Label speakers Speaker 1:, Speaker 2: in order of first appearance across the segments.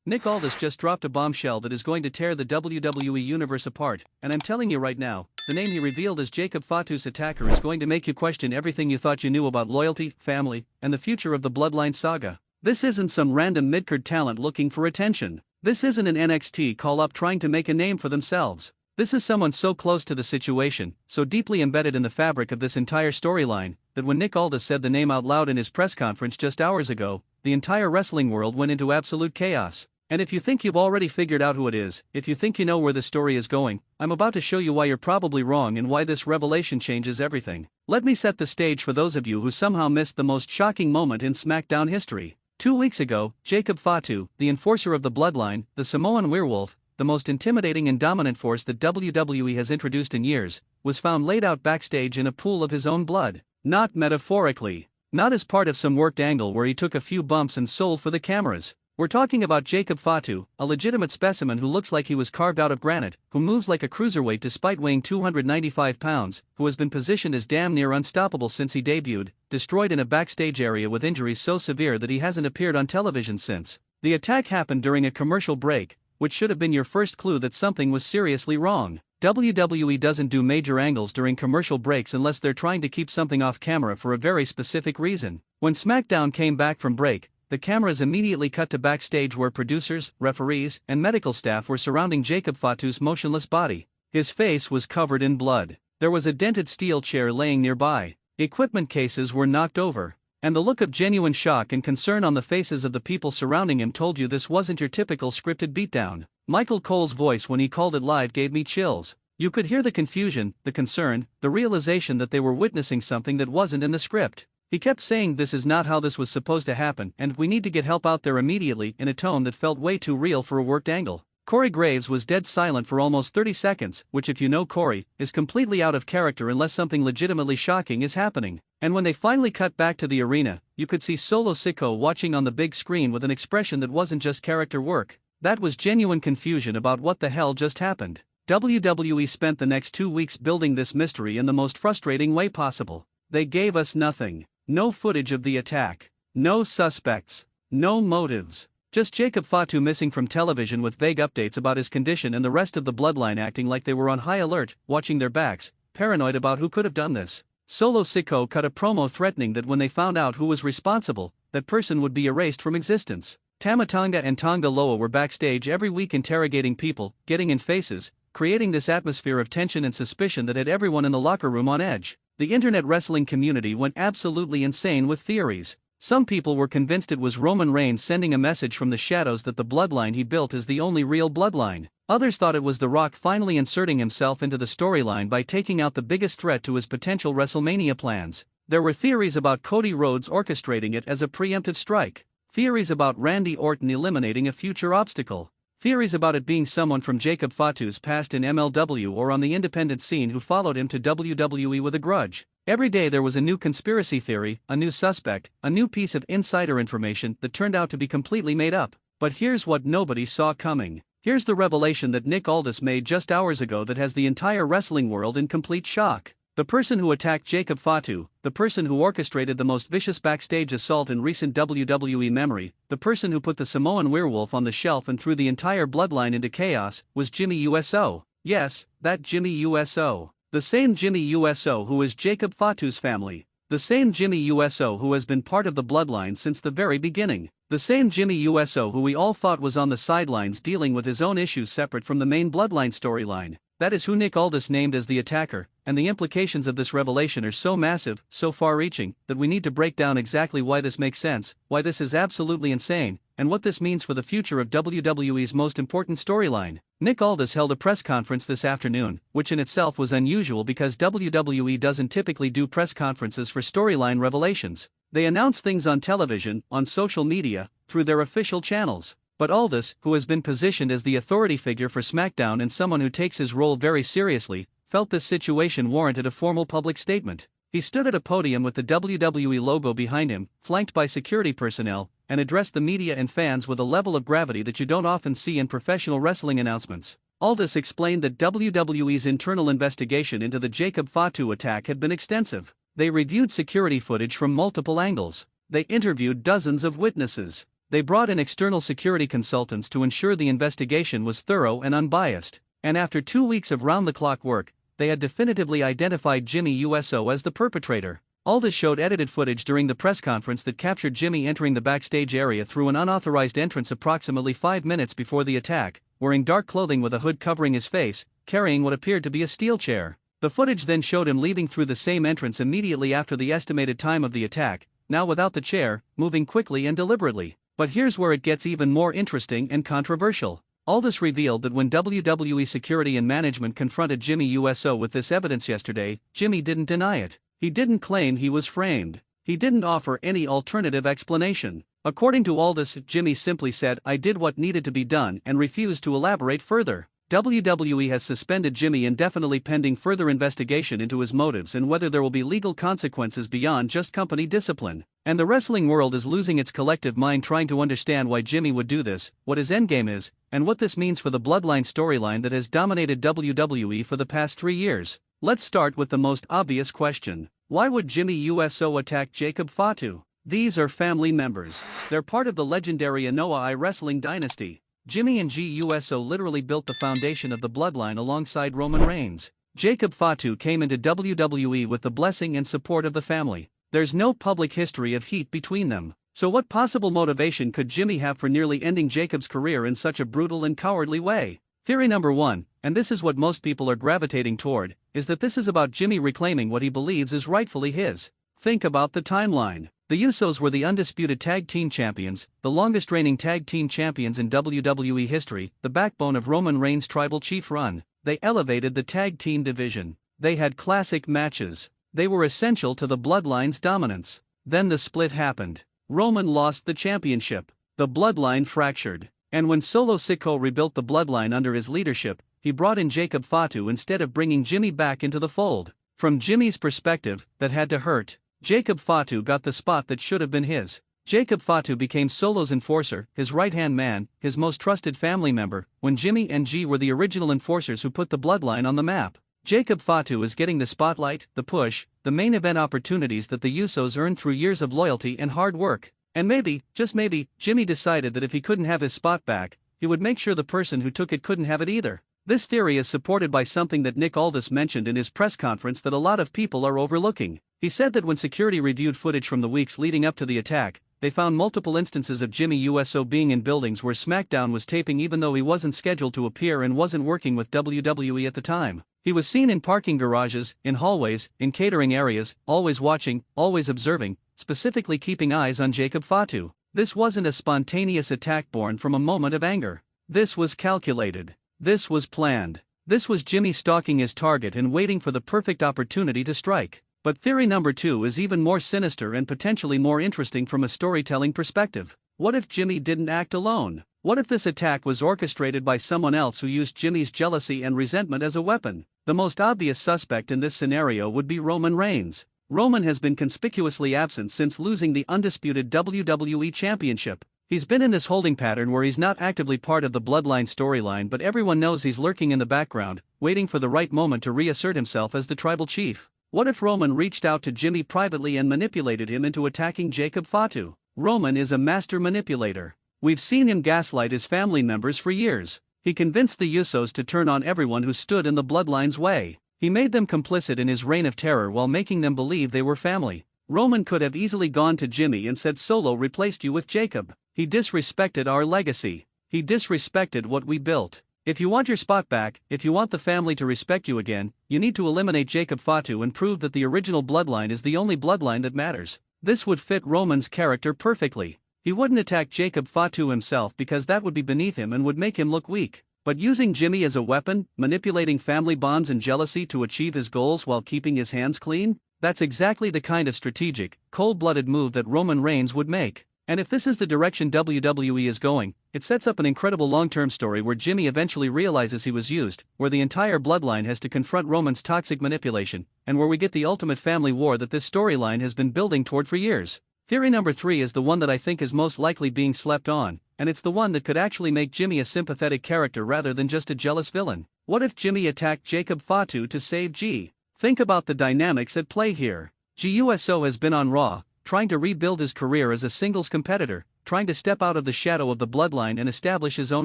Speaker 1: Nick Aldis just dropped a bombshell that is going to tear the WWE Universe apart, and I'm telling you right now, the name he revealed as Jacob Fatu's attacker is going to make you question everything you thought you knew about loyalty, family, and the future of the Bloodline saga. This isn't some random mid-card talent looking for attention. This isn't an NXT call-up trying to make a name for themselves. This is someone so close to the situation, so deeply embedded in the fabric of this entire storyline, that when Nick Aldis said the name out loud in his press conference just hours ago, the entire wrestling world went into absolute chaos. And if you think you've already figured out who it is, if you think you know where the story is going, I'm about to show you why you're probably wrong and why this revelation changes everything. Let me set the stage for those of you who somehow missed the most shocking moment in SmackDown history. 2 weeks ago, Jacob Fatu, the enforcer of the Bloodline, the Samoan werewolf, the most intimidating and dominant force that WWE has introduced in years, was found laid out backstage in a pool of his own blood. Not metaphorically. Not as part of some worked angle where he took a few bumps and sold for the cameras. We're talking about Jacob Fatu, a legitimate specimen who looks like he was carved out of granite, who moves like a cruiserweight despite weighing 295 pounds, who has been positioned as damn near unstoppable since he debuted, destroyed in a backstage area with injuries so severe that he hasn't appeared on television since. The attack happened during a commercial break, which should have been your first clue that something was seriously wrong. WWE doesn't do major angles during commercial breaks unless they're trying to keep something off camera for a very specific reason. When SmackDown came back from break, the cameras immediately cut to backstage where producers, referees, and medical staff were surrounding Jacob Fatu's motionless body. His face was covered in blood. There was a dented steel chair laying nearby. Equipment cases were knocked over. And the look of genuine shock and concern on the faces of the people surrounding him told you this wasn't your typical scripted beatdown. Michael Cole's voice when he called it live gave me chills. You could hear the confusion, the concern, the realization that they were witnessing something that wasn't in the script. He kept saying this is not how this was supposed to happen and we need to get help out there immediately in a tone that felt way too real for a worked angle. Corey Graves was dead silent for almost 30 seconds, which if you know Corey, is completely out of character unless something legitimately shocking is happening. And when they finally cut back to the arena, you could see Solo Sikoa watching on the big screen with an expression that wasn't just character work. That was genuine confusion about what the hell just happened. WWE spent the next 2 weeks building this mystery in the most frustrating way possible. They gave us nothing. No footage of the attack. No suspects. No motives. Just Jacob Fatu missing from television with vague updates about his condition and the rest of the Bloodline acting like they were on high alert, watching their backs, paranoid about who could have done this. Solo Sikoa cut a promo threatening that when they found out who was responsible, that person would be erased from existence. Tama Tonga and Tonga Loa were backstage every week interrogating people, getting in faces, creating this atmosphere of tension and suspicion that had everyone in the locker room on edge. The internet wrestling community went absolutely insane with theories. Some people were convinced it was Roman Reigns sending a message from the shadows that the bloodline he built is the only real bloodline. Others thought it was The Rock finally inserting himself into the storyline by taking out the biggest threat to his potential WrestleMania plans. There were theories about Cody Rhodes orchestrating it as a preemptive strike. Theories about Randy Orton eliminating a future obstacle. Theories about it being someone from Jacob Fatu's past in MLW or on the independent scene who followed him to WWE with a grudge. Every day there was a new conspiracy theory, a new suspect, a new piece of insider information that turned out to be completely made up. But here's what nobody saw coming. Here's the revelation that Nick Aldis made just hours ago that has the entire wrestling world in complete shock. The person who attacked Jacob Fatu, the person who orchestrated the most vicious backstage assault in recent WWE memory, the person who put the Samoan werewolf on the shelf and threw the entire bloodline into chaos, was Jimmy USO. Yes, that Jimmy USO. The same Jimmy USO who is Jacob Fatu's family. The same Jimmy USO who has been part of the bloodline since the very beginning. The same Jimmy USO who we all thought was on the sidelines dealing with his own issues separate from the main bloodline storyline. That is who Nick Aldis named as the attacker, and the implications of this revelation are so massive, so far-reaching, that we need to break down exactly why this makes sense, why this is absolutely insane, and what this means for the future of WWE's most important storyline. Nick Aldis held a press conference this afternoon, which in itself was unusual because WWE doesn't typically do press conferences for storyline revelations. They announce things on television, on social media, through their official channels. But Aldis, who has been positioned as the authority figure for SmackDown and someone who takes his role very seriously, felt this situation warranted a formal public statement. He stood at a podium with the WWE logo behind him, flanked by security personnel, and addressed the media and fans with a level of gravity that you don't often see in professional wrestling announcements. Aldis explained that WWE's internal investigation into the Jacob Fatu attack had been extensive. They reviewed security footage from multiple angles. They interviewed dozens of witnesses. They brought in external security consultants to ensure the investigation was thorough and unbiased. And after 2 weeks of round-the-clock work, they had definitively identified Jimmy USO as the perpetrator. Aldis showed edited footage during the press conference that captured Jimmy entering the backstage area through an unauthorized entrance approximately 5 minutes before the attack, wearing dark clothing with a hood covering his face, carrying what appeared to be a steel chair. The footage then showed him leaving through the same entrance immediately after the estimated time of the attack, now without the chair, moving quickly and deliberately. But here's where it gets even more interesting and controversial. Aldis revealed that when WWE security and management confronted Jimmy USO with this evidence yesterday, Jimmy didn't deny it. He didn't claim he was framed. He didn't offer any alternative explanation. According to Aldis, Jimmy simply said, "I did what needed to be done," and refused to elaborate further. WWE has suspended Jimmy indefinitely pending further investigation into his motives and whether there will be legal consequences beyond just company discipline. And the wrestling world is losing its collective mind trying to understand why Jimmy would do this, what his endgame is, and what this means for the Bloodline storyline that has dominated WWE for the past 3 years. Let's start with the most obvious question. Why would Jimmy USO attack Jacob Fatu? These are family members. They're part of the legendary Anoa'i wrestling dynasty. Jimmy and USO literally built the foundation of the Bloodline alongside Roman Reigns. Jacob Fatu came into WWE with the blessing and support of the family. There's no public history of heat between them. So what possible motivation could Jimmy have for nearly ending Jacob's career in such a brutal and cowardly way? Theory number 1, and this is what most people are gravitating toward, is that this is about Jimmy reclaiming what he believes is rightfully his. Think about the timeline. The Usos were the undisputed tag team champions, the longest reigning tag team champions in WWE history, the backbone of Roman Reigns' tribal chief run. They elevated the tag team division. They had classic matches. They were essential to the Bloodline's dominance. Then the split happened. Roman lost the championship. The Bloodline fractured. And when Solo Sikoa rebuilt the Bloodline under his leadership, he brought in Jacob Fatu instead of bringing Jimmy back into the fold. From Jimmy's perspective, that had to hurt. Jacob Fatu got the spot that should have been his. Jacob Fatu became Solo's enforcer, his right-hand man, his most trusted family member, when Jimmy and G were the original enforcers who put the Bloodline on the map. Jacob Fatu is getting the spotlight, the push, the main event opportunities that the Usos earned through years of loyalty and hard work. And maybe, just maybe, Jimmy decided that if he couldn't have his spot back, he would make sure the person who took it couldn't have it either. This theory is supported by something that Nick Aldis mentioned in his press conference that a lot of people are overlooking. He said that when security reviewed footage from the weeks leading up to the attack, they found multiple instances of Jimmy USO being in buildings where SmackDown was taping even though he wasn't scheduled to appear and wasn't working with WWE at the time. He was seen in parking garages, in hallways, in catering areas, always watching, always observing, specifically keeping eyes on Jacob Fatu. This wasn't a spontaneous attack born from a moment of anger. This was calculated. This was planned. This was Jimmy stalking his target and waiting for the perfect opportunity to strike. But theory number 2 is even more sinister and potentially more interesting from a storytelling perspective. What if Jimmy didn't act alone? What if this attack was orchestrated by someone else who used Jimmy's jealousy and resentment as a weapon? The most obvious suspect in this scenario would be Roman Reigns. Roman has been conspicuously absent since losing the undisputed WWE Championship. He's been in this holding pattern where he's not actively part of the Bloodline storyline, but everyone knows he's lurking in the background, waiting for the right moment to reassert himself as the tribal chief. What if Roman reached out to Jimmy privately and manipulated him into attacking Jacob Fatu? Roman is a master manipulator. We've seen him gaslight his family members for years. He convinced the Usos to turn on everyone who stood in the Bloodline's way. He made them complicit in his reign of terror while making them believe they were family. Roman could have easily gone to Jimmy and said, "Solo replaced you with Jacob. He disrespected our legacy. He disrespected what we built. If you want your spot back, if you want the family to respect you again, you need to eliminate Jacob Fatu and prove that the original bloodline is the only bloodline that matters." This would fit Roman's character perfectly. He wouldn't attack Jacob Fatu himself because that would be beneath him and would make him look weak. But using Jimmy as a weapon, manipulating family bonds and jealousy to achieve his goals while keeping his hands clean, that's exactly the kind of strategic, cold-blooded move that Roman Reigns would make. And if this is the direction WWE is going, it sets up an incredible long-term story where Jimmy eventually realizes he was used, where the entire bloodline has to confront Roman's toxic manipulation, and where we get the ultimate family war that this storyline has been building toward for years. Theory number 3 is the one that I think is most likely being slept on, and it's the one that could actually make Jimmy a sympathetic character rather than just a jealous villain. What if Jimmy attacked Jacob Fatu to save G? Think about the dynamics at play here. GUSO has been on Raw, trying to rebuild his career as a singles competitor, trying to step out of the shadow of the bloodline and establish his own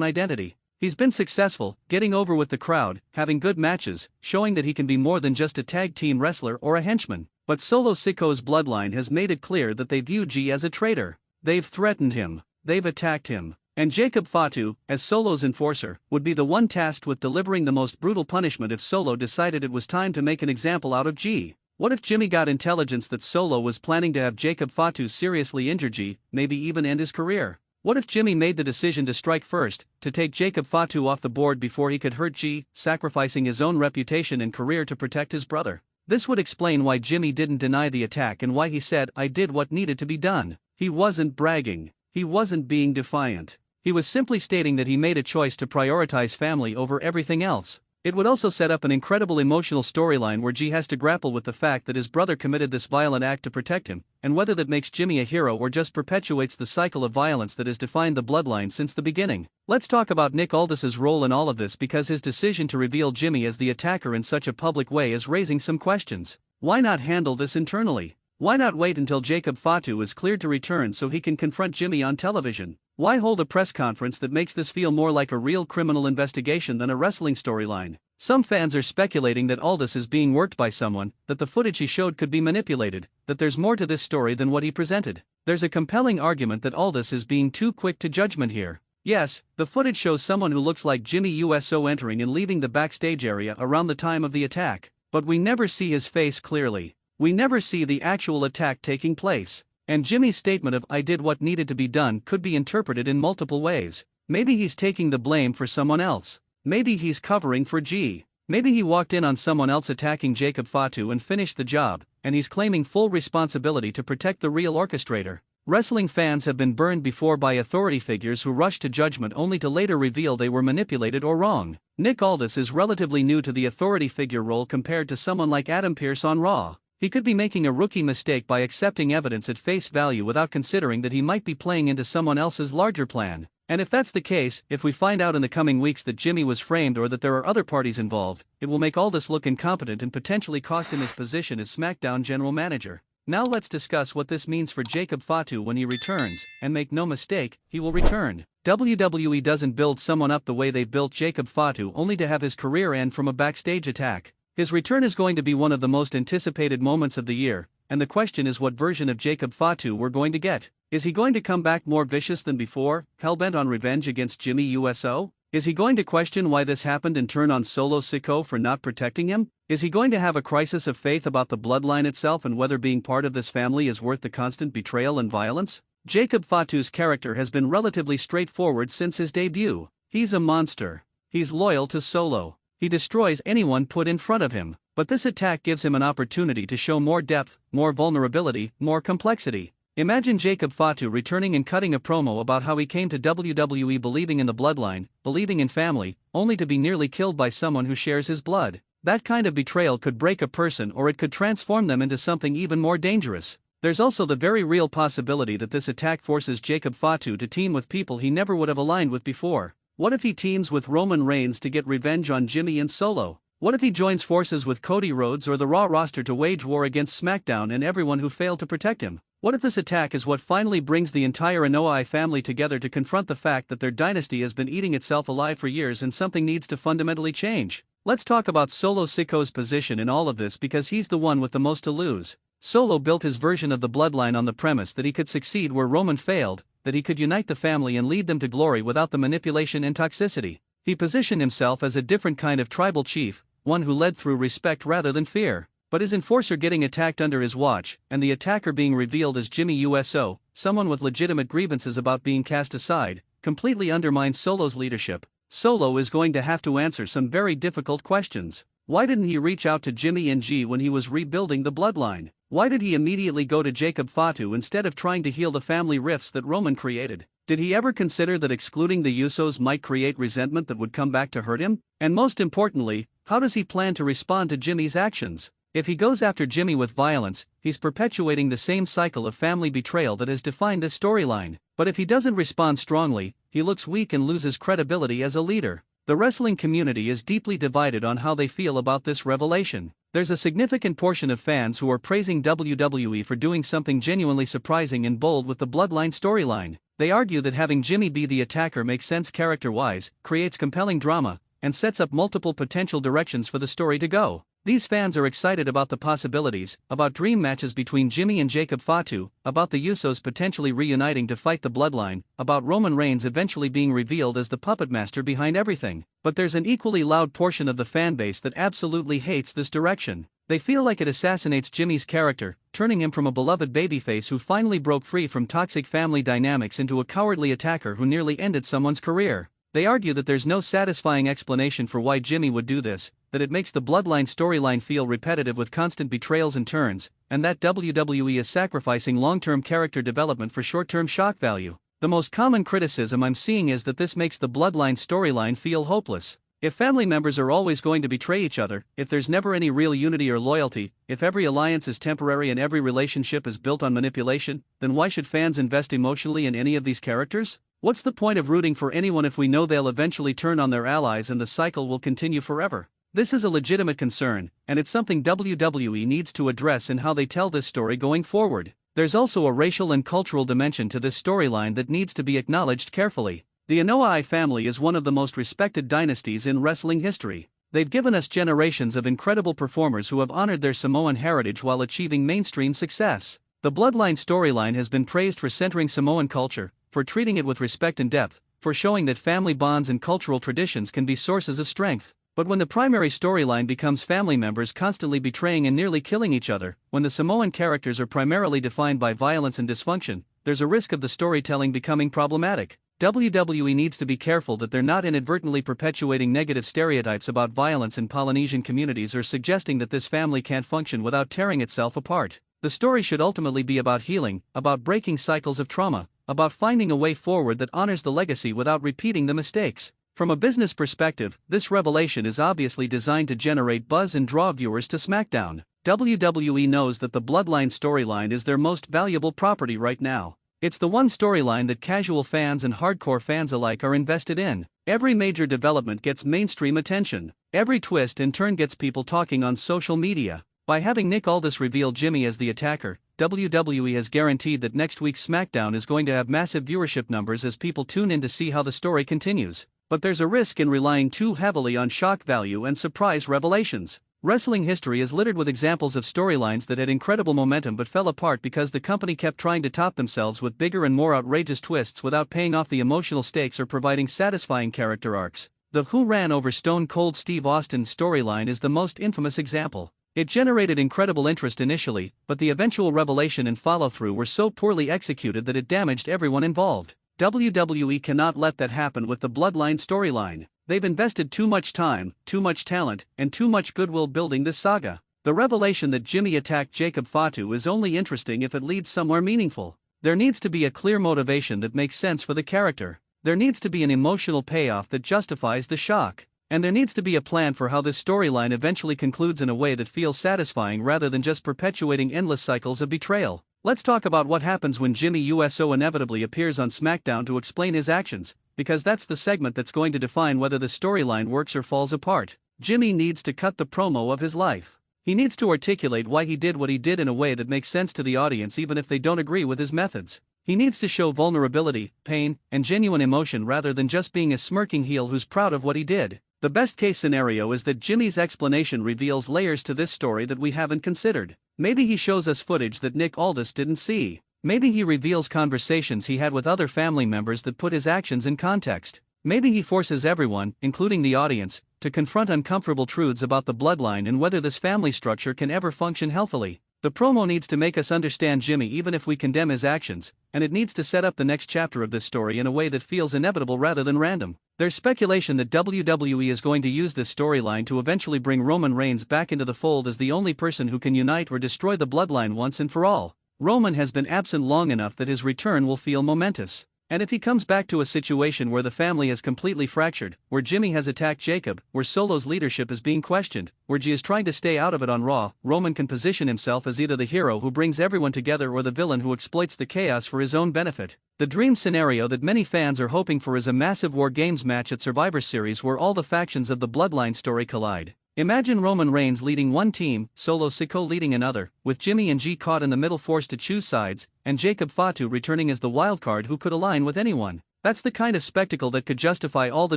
Speaker 1: identity. He's been successful, getting over with the crowd, having good matches, showing that he can be more than just a tag team wrestler or a henchman. But Solo Sikoa's bloodline has made it clear that they view G as a traitor. They've threatened him, they've attacked him. And Jacob Fatu, as Solo's enforcer, would be the one tasked with delivering the most brutal punishment if Solo decided it was time to make an example out of G. What if Jimmy got intelligence that Solo was planning to have Jacob Fatu seriously injure G, maybe even end his career? What if Jimmy made the decision to strike first, to take Jacob Fatu off the board before he could hurt G, sacrificing his own reputation and career to protect his brother? This would explain why Jimmy didn't deny the attack and why he said, "I did what needed to be done." He wasn't bragging. He wasn't being defiant. He was simply stating that he made a choice to prioritize family over everything else. It would also set up an incredible emotional storyline where G has to grapple with the fact that his brother committed this violent act to protect him, and whether that makes Jimmy a hero or just perpetuates the cycle of violence that has defined the bloodline since the beginning. Let's talk about Nick Aldis's role in all of this, because his decision to reveal Jimmy as the attacker in such a public way is raising some questions. Why not handle this internally? Why not wait until Jacob Fatu is cleared to return so he can confront Jimmy on television? Why hold a press conference that makes this feel more like a real criminal investigation than a wrestling storyline? Some fans are speculating that Aldis is being worked by someone, that the footage he showed could be manipulated, that there's more to this story than what he presented. There's a compelling argument that Aldis is being too quick to judgment here. Yes, the footage shows someone who looks like Jimmy USO entering and leaving the backstage area around the time of the attack, but we never see his face clearly. We never see the actual attack taking place. And Jimmy's statement of "I did what needed to be done" could be interpreted in multiple ways. Maybe he's taking the blame for someone else. Maybe he's covering for G. Maybe he walked in on someone else attacking Jacob Fatu and finished the job, and he's claiming full responsibility to protect the real orchestrator. Wrestling fans have been burned before by authority figures who rushed to judgment only to later reveal they were manipulated or wrong. Nick Aldis is relatively new to the authority figure role compared to someone like Adam Pearce on Raw. He could be making a rookie mistake by accepting evidence at face value without considering that he might be playing into someone else's larger plan. And if that's the case, if we find out in the coming weeks that Jimmy was framed or that there are other parties involved, it will make Aldis look incompetent and potentially cost him his position as SmackDown general manager. Now let's discuss what this means for Jacob Fatu when he returns, and make no mistake, he will return. WWE doesn't build someone up the way they built Jacob Fatu only to have his career end from a backstage attack. His return is going to be one of the most anticipated moments of the year, and the question is what version of Jacob Fatu we're going to get. Is he going to come back more vicious than before, hellbent on revenge against Jimmy USO? Is he going to question why this happened and turn on Solo Sikoa for not protecting him? Is he going to have a crisis of faith about the bloodline itself and whether being part of this family is worth the constant betrayal and violence? Jacob Fatu's character has been relatively straightforward since his debut. He's a monster. He's loyal to Solo. He destroys anyone put in front of him, but this attack gives him an opportunity to show more depth, more vulnerability, more complexity. Imagine Jacob Fatu returning and cutting a promo about how he came to WWE believing in the bloodline, believing in family, only to be nearly killed by someone who shares his blood. That kind of betrayal could break a person or it could transform them into something even more dangerous. There's also the very real possibility that this attack forces Jacob Fatu to team with people he never would have aligned with before. What if he teams with Roman Reigns to get revenge on Jimmy and Solo? What if he joins forces with Cody Rhodes or the Raw roster to wage war against SmackDown and everyone who failed to protect him? What if this attack is what finally brings the entire Anoa'i family together to confront the fact that their dynasty has been eating itself alive for years and something needs to fundamentally change? Let's talk about Solo Sikoa's position in all of this because he's the one with the most to lose. Solo built his version of the bloodline on the premise that he could succeed where Roman failed, that he could unite the family and lead them to glory without the manipulation and toxicity. He positioned himself as a different kind of tribal chief, one who led through respect rather than fear. But his enforcer getting attacked under his watch, and the attacker being revealed as Jimmy USO, someone with legitimate grievances about being cast aside, completely undermines Solo's leadership. Solo is going to have to answer some very difficult questions. Why didn't he reach out to Jimmy and G when he was rebuilding the bloodline? Why did he immediately go to Jacob Fatu instead of trying to heal the family rifts that Roman created? Did he ever consider that excluding the Usos might create resentment that would come back to hurt him? And most importantly, how does he plan to respond to Jimmy's actions? If he goes after Jimmy with violence, he's perpetuating the same cycle of family betrayal that has defined this storyline. But if he doesn't respond strongly, he looks weak and loses credibility as a leader. The wrestling community is deeply divided on how they feel about this revelation. There's a significant portion of fans who are praising WWE for doing something genuinely surprising and bold with the Bloodline storyline. They argue that having Jimmy be the attacker makes sense character-wise, creates compelling drama, and sets up multiple potential directions for the story to go. These fans are excited about the possibilities, about dream matches between Jimmy and Jacob Fatu, about the Usos potentially reuniting to fight the Bloodline, about Roman Reigns eventually being revealed as the puppet master behind everything. But there's an equally loud portion of the fanbase that absolutely hates this direction. They feel like it assassinates Jimmy's character, turning him from a beloved babyface who finally broke free from toxic family dynamics into a cowardly attacker who nearly ended someone's career. They argue that there's no satisfying explanation for why Jimmy would do this, that it makes the Bloodline storyline feel repetitive with constant betrayals and turns, and that WWE is sacrificing long-term character development for short-term shock value. The most common criticism I'm seeing is that this makes the Bloodline storyline feel hopeless. If family members are always going to betray each other, if there's never any real unity or loyalty, if every alliance is temporary and every relationship is built on manipulation, then why should fans invest emotionally in any of these characters? What's the point of rooting for anyone if we know they'll eventually turn on their allies and the cycle will continue forever? This is a legitimate concern, and it's something WWE needs to address in how they tell this story going forward. There's also a racial and cultural dimension to this storyline that needs to be acknowledged carefully. The Anoa'i family is one of the most respected dynasties in wrestling history. They've given us generations of incredible performers who have honored their Samoan heritage while achieving mainstream success. The Bloodline storyline has been praised for centering Samoan culture, for treating it with respect and depth, for showing that family bonds and cultural traditions can be sources of strength. But when the primary storyline becomes family members constantly betraying and nearly killing each other, when the Samoan characters are primarily defined by violence and dysfunction, there's a risk of the storytelling becoming problematic. WWE needs to be careful that they're not inadvertently perpetuating negative stereotypes about violence in Polynesian communities or suggesting that this family can't function without tearing itself apart. The story should ultimately be about healing, about breaking cycles of trauma, about finding a way forward that honors the legacy without repeating the mistakes. From a business perspective, this revelation is obviously designed to generate buzz and draw viewers to SmackDown. WWE knows that the Bloodline storyline is their most valuable property right now. It's the one storyline that casual fans and hardcore fans alike are invested in. Every major development gets mainstream attention. Every twist and turn gets people talking on social media. By having Nick Aldis reveal Jimmy as the attacker, WWE has guaranteed that next week's SmackDown is going to have massive viewership numbers as people tune in to see how the story continues. But there's a risk in relying too heavily on shock value and surprise revelations. Wrestling history is littered with examples of storylines that had incredible momentum but fell apart because the company kept trying to top themselves with bigger and more outrageous twists without paying off the emotional stakes or providing satisfying character arcs. The Who Ran Over Stone Cold Steve Austin's storyline is the most infamous example. It generated incredible interest initially, but the eventual revelation and follow-through were so poorly executed that it damaged everyone involved. WWE cannot let that happen with the Bloodline storyline. They've invested too much time, too much talent, and too much goodwill building this saga. The revelation that Jimmy attacked Jacob Fatu is only interesting if it leads somewhere meaningful. There needs to be a clear motivation that makes sense for the character. There needs to be an emotional payoff that justifies the shock. And there needs to be a plan for how this storyline eventually concludes in a way that feels satisfying rather than just perpetuating endless cycles of betrayal. Let's talk about what happens when Jimmy Uso inevitably appears on SmackDown to explain his actions, because that's the segment that's going to define whether the storyline works or falls apart. Jimmy needs to cut the promo of his life. He needs to articulate why he did what he did in a way that makes sense to the audience even if they don't agree with his methods. He needs to show vulnerability, pain, and genuine emotion rather than just being a smirking heel who's proud of what he did. The best-case scenario is that Jimmy's explanation reveals layers to this story that we haven't considered. Maybe he shows us footage that Nick Aldis didn't see. Maybe he reveals conversations he had with other family members that put his actions in context. Maybe he forces everyone, including the audience, to confront uncomfortable truths about the bloodline and whether this family structure can ever function healthily. The promo needs to make us understand Jimmy even if we condemn his actions, and it needs to set up the next chapter of this story in a way that feels inevitable rather than random. There's speculation that WWE is going to use this storyline to eventually bring Roman Reigns back into the fold as the only person who can unite or destroy the bloodline once and for all. Roman has been absent long enough that his return will feel momentous. And if he comes back to a situation where the family is completely fractured, where Jimmy has attacked Jacob, where Solo's leadership is being questioned, where G is trying to stay out of it on Raw, Roman can position himself as either the hero who brings everyone together or the villain who exploits the chaos for his own benefit. The dream scenario that many fans are hoping for is a massive War Games match at Survivor Series where all the factions of the Bloodline story collide. Imagine Roman Reigns leading one team, Solo Sikoa leading another, with Jimmy and G caught in the middle forced to choose sides, and Jacob Fatu returning as the wildcard who could align with anyone. That's the kind of spectacle that could justify all the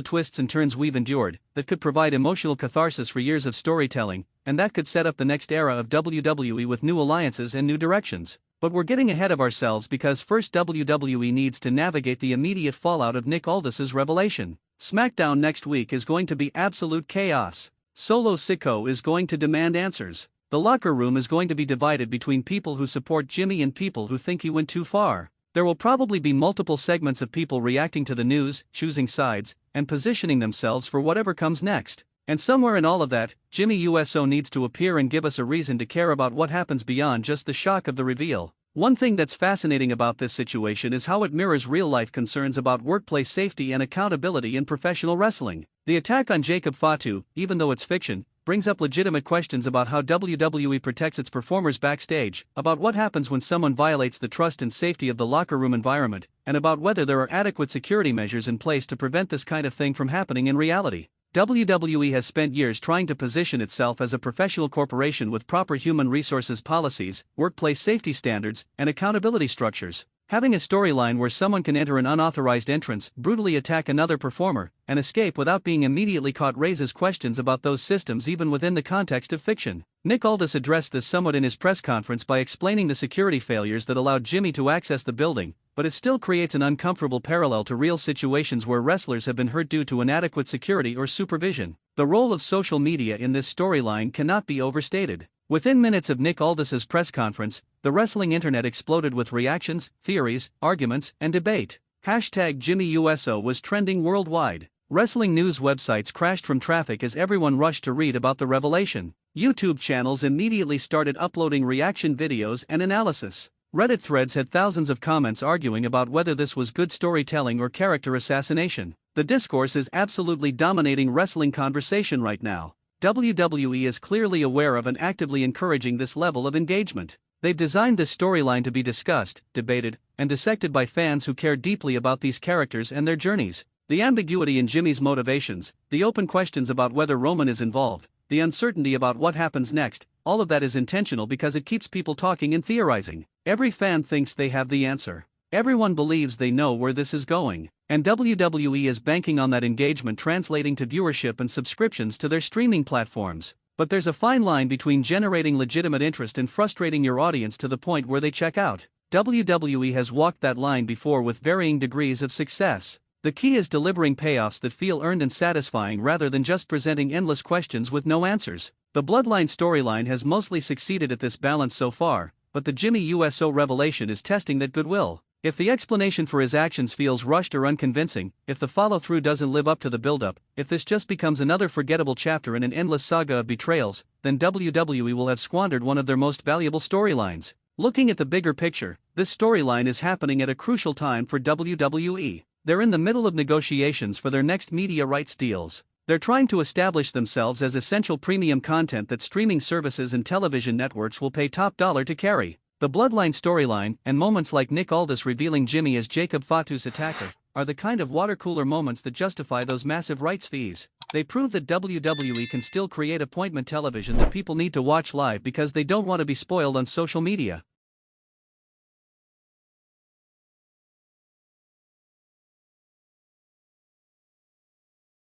Speaker 1: twists and turns we've endured, that could provide emotional catharsis for years of storytelling, and that could set up the next era of WWE with new alliances and new directions. But we're getting ahead of ourselves because first WWE needs to navigate the immediate fallout of Nick Aldis's revelation. SmackDown next week is going to be absolute chaos. Solo Sikoa is going to demand answers. The locker room is going to be divided between people who support Jimmy and people who think he went too far. There will probably be multiple segments of people reacting to the news, choosing sides, and positioning themselves for whatever comes next. And somewhere in all of that, Jimmy USO needs to appear and give us a reason to care about what happens beyond just the shock of the reveal. One thing that's fascinating about this situation is how it mirrors real-life concerns about workplace safety and accountability in professional wrestling. The attack on Jacob Fatu, even though it's fiction, brings up legitimate questions about how WWE protects its performers backstage, about what happens when someone violates the trust and safety of the locker room environment, and about whether there are adequate security measures in place to prevent this kind of thing from happening in reality. WWE has spent years trying to position itself as a professional corporation with proper human resources policies, workplace safety standards, and accountability structures. Having a storyline where someone can enter an unauthorized entrance, brutally attack another performer, and escape without being immediately caught raises questions about those systems even within the context of fiction. Nick Aldis addressed this somewhat in his press conference by explaining the security failures that allowed Jimmy to access the building, but it still creates an uncomfortable parallel to real situations where wrestlers have been hurt due to inadequate security or supervision. The role of social media in this storyline cannot be overstated. Within minutes of Nick Aldis's press conference, the wrestling internet exploded with reactions, theories, arguments, and debate. #JimmyUSO was trending worldwide. Wrestling news websites crashed from traffic as everyone rushed to read about the revelation. YouTube channels immediately started uploading reaction videos and analysis. Reddit threads had thousands of comments arguing about whether this was good storytelling or character assassination. The discourse is absolutely dominating wrestling conversation right now. WWE is clearly aware of and actively encouraging this level of engagement. They've designed this storyline to be discussed, debated, and dissected by fans who care deeply about these characters and their journeys. The ambiguity in Jimmy's motivations, the open questions about whether Roman is involved, the uncertainty about what happens next, all of that is intentional because it keeps people talking and theorizing. Every fan thinks they have the answer. Everyone believes they know where this is going, and WWE is banking on that engagement translating to viewership and subscriptions to their streaming platforms. But there's a fine line between generating legitimate interest and frustrating your audience to the point where they check out. WWE has walked that line before with varying degrees of success. The key is delivering payoffs that feel earned and satisfying rather than just presenting endless questions with no answers. The Bloodline storyline has mostly succeeded at this balance so far, but the Jimmy USO revelation is testing that goodwill. If the explanation for his actions feels rushed or unconvincing, if the follow-through doesn't live up to the build-up, if this just becomes another forgettable chapter in an endless saga of betrayals, then WWE will have squandered one of their most valuable storylines. Looking at the bigger picture, this storyline is happening at a crucial time for WWE. They're in the middle of negotiations for their next media rights deals. They're trying to establish themselves as essential premium content that streaming services and television networks will pay top dollar to carry. The Bloodline storyline, and moments like Nick Aldis revealing Jimmy as Jacob Fatu's attacker, are the kind of water-cooler moments that justify those massive rights fees. They prove that WWE can still create appointment television that people need to watch live because they don't want to be spoiled on social media.